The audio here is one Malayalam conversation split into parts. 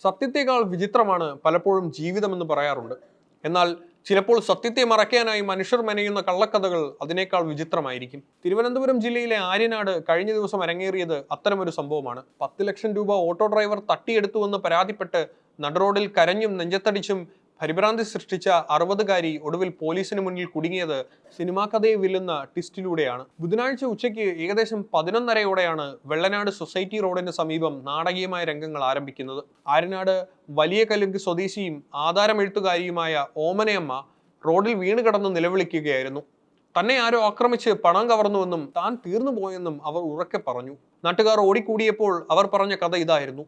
സത്യത്തെക്കാൾ വിചിത്രമാണ് പലപ്പോഴും ജീവിതമെന്ന് പറയാറുണ്ട്. എന്നാൽ ചിലപ്പോൾ സത്യത്തെ മറയ്ക്കാനായി മനുഷ്യർ മെനയുന്ന കള്ളക്കഥകൾ അതിനേക്കാൾ വിചിത്രമായിരിക്കും. തിരുവനന്തപുരം ജില്ലയിലെ ആര്യനാട് കഴിഞ്ഞ ദിവസം അരങ്ങേറിയത് അത്തരമൊരു സംഭവമാണ്. 10 ലക്ഷം രൂപ ഓട്ടോ ഡ്രൈവർ തട്ടിയെടുത്തുവെന്ന് പരാതിപ്പെട്ട് നടുറോഡിൽ കരഞ്ഞും നെഞ്ചത്തടിച്ചും പരിഭ്രാന്തി സൃഷ്ടിച്ച 60-കാരി ഒടുവിൽ പോലീസിന് മുന്നിൽ കുടുങ്ങിയത് സിനിമാ കഥയെ വെല്ലുന്ന ട്വിസ്റ്റിലൂടെയാണ്. ബുധനാഴ്ച ഉച്ചയ്ക്ക് ഏകദേശം 11:30യോടെയാണ് വെള്ളനാട് സൊസൈറ്റി റോഡിന് സമീപം നാടകീയമായ രംഗങ്ങൾ ആരംഭിക്കുന്നത്. ആര്യനാട് വലിയ കലുങ്ക് സ്വദേശിയും ആധാരമെഴുത്തുകാരിയുമായ ഓമനയമ്മ റോഡിൽ വീണ് കിടന്ന് നിലവിളിക്കുകയായിരുന്നു. തന്നെ ആരോ ആക്രമിച്ച് പണം കവർന്നുവെന്നും താൻ തീർന്നുപോയെന്നും അവർ ഉറക്കെ പറഞ്ഞു. നാട്ടുകാർ ഓടിക്കൂടിയപ്പോൾ അവർ പറഞ്ഞ കഥ ഇതായിരുന്നു.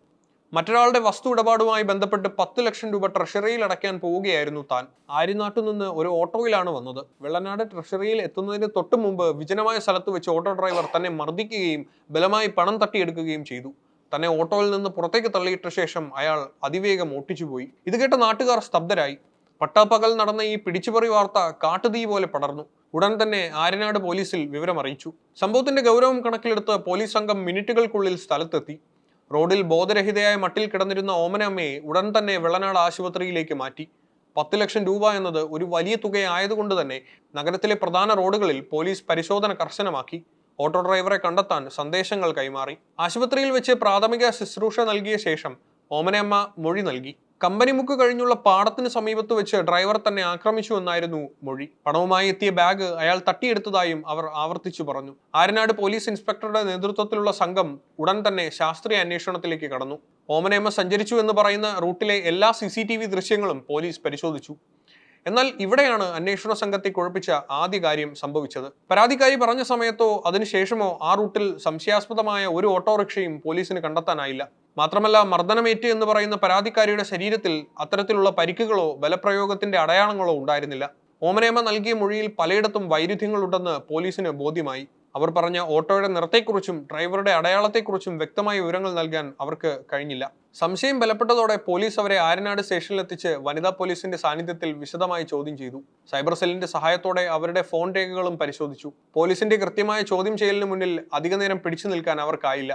മറ്റൊരാളുടെ വസ്തു ഇടപാടുമായി ബന്ധപ്പെട്ട് 10 ലക്ഷം രൂപ ട്രഷറിയിൽ അടയ്ക്കാൻ പോവുകയായിരുന്നു താൻ. ആര്യനാട്ടിൽ നിന്ന് ഒരു ഓട്ടോയിലാണ് വന്നത്. വെള്ളനാട് ട്രഷറിയിൽ എത്തുന്നതിന് തൊട്ടു മുമ്പ് വിജനമായ സ്ഥലത്ത് വെച്ച് ഓട്ടോ ഡ്രൈവർ തന്നെ മർദ്ദിക്കുകയും ബലമായി പണം തട്ടിയെടുക്കുകയും ചെയ്തു. തന്നെ ഓട്ടോയിൽ നിന്ന് പുറത്തേക്ക് തള്ളിയിട്ട ശേഷം അയാൾ അതിവേഗം ഓട്ടിച്ചുപോയി. ഇത് കേട്ട നാട്ടുകാർ സ്തബ്ധരായി. പട്ടാപ്പകൽ നടന്ന ഈ പിടിച്ചുപറി വാർത്ത കാട്ടുതീ പോലെ പടർന്നു. ഉടൻ തന്നെ ആര്യനാട് പോലീസിൽ വിവരമറിയിച്ചു. സംഭവത്തിന്റെ ഗൗരവം കണക്കിലെടുത്ത് പോലീസ് സംഘം മിനിറ്റുകൾക്കുള്ളിൽ സ്ഥലത്തെത്തി. റോഡിൽ ബോധരഹിതയായ മട്ടിൽ കിടന്നിരുന്ന ഓമനമ്മയെ ഉടൻ തന്നെ വെള്ളനാട് ആശുപത്രിയിലേക്ക് മാറ്റി. 10 ലക്ഷം രൂപ എന്നത് ഒരു വലിയ തുകയായതുകൊണ്ട് തന്നെ നഗരത്തിലെ പ്രധാന റോഡുകളിൽ പോലീസ് പരിശോധന കർശനമാക്കി. ഓട്ടോ ഡ്രൈവറെ കണ്ടെത്താൻ സന്ദേശങ്ങൾ കൈമാറി. ആശുപത്രിയിൽ വെച്ച് പ്രാഥമിക ശുശ്രൂഷ നൽകിയ ശേഷം ഓമനയമ്മ മൊഴി നൽകി. കമ്പനിമുക്ക് കഴിഞ്ഞുള്ള പാടത്തിന് സമീപത്ത് വെച്ച് ഡ്രൈവർ തന്നെ ആക്രമിച്ചു എന്നായിരുന്നു മൊഴി. പണവുമായി എത്തിയ ബാഗ് അയാൾ തട്ടിയെടുത്തതായും അവർ ആവർത്തിച്ചു പറഞ്ഞു. ആര്യനാട് പോലീസ് ഇൻസ്പെക്ടറുടെ നേതൃത്വത്തിലുള്ള സംഘം ഉടൻ തന്നെ ശാസ്ത്രീയ അന്വേഷണത്തിലേക്ക് കടന്നു. ഓമനയമ്മ സഞ്ചരിച്ചു എന്ന് പറയുന്ന റൂട്ടിലെ എല്ലാ CCTV ദൃശ്യങ്ങളും പോലീസ് പരിശോധിച്ചു. എന്നാൽ ഇവിടെയാണ് അന്വേഷണ സംഘത്തെ കുഴപ്പിച്ച ആദ്യ കാര്യം സംഭവിച്ചത്. പരാതിക്കാരി പറഞ്ഞ സമയത്തോ അതിനുശേഷമോ ആ റൂട്ടിൽ സംശയാസ്പദമായ ഒരു ഓട്ടോറിക്ഷയും പോലീസിന് കണ്ടെത്താനായില്ല. മാത്രമല്ല, മർദ്ദനമേറ്റ് എന്ന് പറയുന്ന പരാതിക്കാരിയുടെ ശരീരത്തിൽ അത്തരത്തിലുള്ള പരിക്കുകളോ ബലപ്രയോഗത്തിന്റെ അടയാളങ്ങളോ ഉണ്ടായിരുന്നില്ല. ഓമനയമ്മ നൽകിയ മൊഴിയിൽ പലയിടത്തും വൈരുദ്ധ്യങ്ങളുണ്ടെന്ന് പോലീസിന് ബോധ്യമായി. അവർ പറഞ്ഞ ഓട്ടോയുടെ നിറത്തെക്കുറിച്ചും ഡ്രൈവറുടെ അടയാളത്തെക്കുറിച്ചും വ്യക്തമായ വിവരങ്ങൾ നൽകാൻ അവർക്ക് കഴിഞ്ഞില്ല. സംശയം ബലപ്പെട്ടതോടെ പോലീസ് അവരെ ആര്യനാട് സ്റ്റേഷനിലെത്തിച്ച് വനിതാ പോലീസിന്റെ സാന്നിധ്യത്തിൽ വിശദമായി ചോദ്യം ചെയ്തു. സൈബർ സെല്ലിന്റെ സഹായത്തോടെ അവരുടെ ഫോൺ രേഖകളും പരിശോധിച്ചു. പോലീസിന്റെ കൃത്യമായ ചോദ്യം ചെയ്യലിന് മുന്നിൽ അധികനേരം പിടിച്ചു നിൽക്കാൻ അവർക്കായില്ല.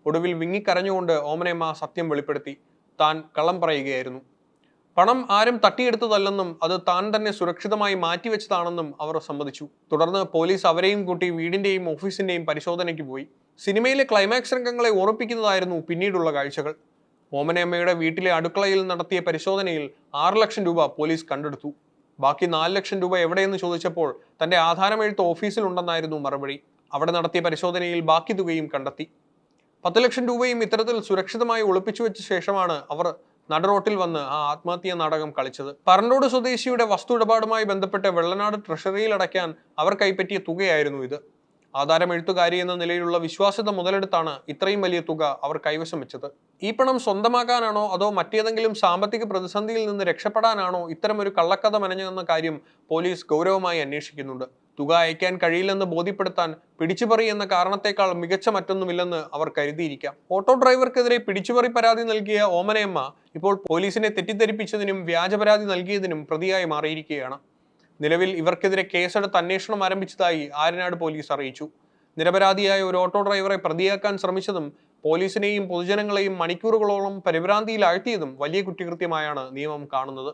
ഒടുവിൽ വിങ്ങിക്കരഞ്ഞുകൊണ്ട് ഓമനയമ്മ സത്യം വെളിപ്പെടുത്തി. താൻ കള്ളം പറയുകയായിരുന്നു. പണം ആരും തട്ടിയെടുത്തതല്ലെന്നും അത് താൻ തന്നെ സുരക്ഷിതമായി മാറ്റിവെച്ചതാണെന്നും അവർ സമ്മതിച്ചു. തുടർന്ന് പോലീസ് അവരെയും കൂട്ടി വീടിന്റെയും ഓഫീസിന്റെയും പരിശോധനയ്ക്ക് പോയി. സിനിമയിലെ ക്ലൈമാക്സ് രംഗങ്ങളെ ഓർമ്മിപ്പിക്കുന്നതായിരുന്നു പിന്നീടുള്ള കാഴ്ചകൾ. ഓമനയമ്മയുടെ വീട്ടിലെ അടുക്കളയിൽ നടത്തിയ പരിശോധനയിൽ 6 ലക്ഷം രൂപ പോലീസ് കണ്ടെടുത്തു. ബാക്കി 4 ലക്ഷം രൂപ എവിടെയെന്ന് ചോദിച്ചപ്പോൾ തന്റെ ആധാരമെഴുത്ത് ഓഫീസിലുണ്ടെന്നായിരുന്നു മറുപടി. അവിടെ നടത്തിയ പരിശോധനയിൽ ബാക്കി തുകയും കണ്ടെത്തി. 10 ലക്ഷം രൂപയും ഇത്തരത്തിൽ സുരക്ഷിതമായി ഒളിപ്പിച്ചു വെച്ച ശേഷമാണ് അവർ നടുറോട്ടിൽ വന്ന് ആ ആത്മഹത്യാ നാടകം കളിച്ചത്. പറണ്ടോട് സ്വദേശിയുടെ വസ്തു ഇടപാടുമായി ബന്ധപ്പെട്ട് വെള്ളനാട് ട്രഷറിയിൽ അടയ്ക്കാൻ അവർ കൈപ്പറ്റിയ തുകയായിരുന്നു ഇത്. ആധാരമെഴുത്തുകാരി എന്ന നിലയിലുള്ള വിശ്വാസ്യത മുതലെടുത്താണ് ഇത്രയും വലിയ തുക അവർ കൈവശം വെച്ചത്. ഈ പണം സ്വന്തമാക്കാനാണോ അതോ മറ്റേതെങ്കിലും സാമ്പത്തിക പ്രതിസന്ധിയിൽ നിന്ന് രക്ഷപ്പെടാനാണോ ഇത്തരമൊരു കള്ളക്കഥ മെനഞ്ഞെന്ന കാര്യം പോലീസ് ഗൗരവമായി അന്വേഷിക്കുന്നുണ്ട്. തുക അയക്കാൻ കഴിയില്ലെന്ന് ബോധ്യപ്പെടുത്താൻ പിടിച്ചുപറി എന്ന കാരണത്തെക്കാൾ മികച്ച മറ്റൊന്നുമില്ലെന്ന് അവർ കരുതിയിരിക്കാം. ഓട്ടോ ഡ്രൈവർക്കെതിരെ പിടിച്ചുപറി പരാതി നൽകിയ ഓമനയമ്മ ഇപ്പോൾ പോലീസിനെ തെറ്റിദ്ധരിപ്പിച്ചതിനും വ്യാജ പരാതി നൽകിയതിനും പ്രതിയായി മാറിയിരിക്കുകയാണ്. നിലവിൽ ഇവർക്കെതിരെ കേസെടുത്ത് അന്വേഷണം ആരംഭിച്ചതായി ആര്യനാട് പോലീസ് അറിയിച്ചു. നിരപരാധിയായ ഒരു ഓട്ടോ ഡ്രൈവറെ പ്രതിയാക്കാൻ ശ്രമിച്ചതും പോലീസിനെയും പൊതുജനങ്ങളെയും മണിക്കൂറുകളോളം പരിഭ്രാന്തിയിലാഴ്ത്തിയതും വലിയ കുറ്റകൃത്യമായാണ് നിയമം കാണുന്നത്.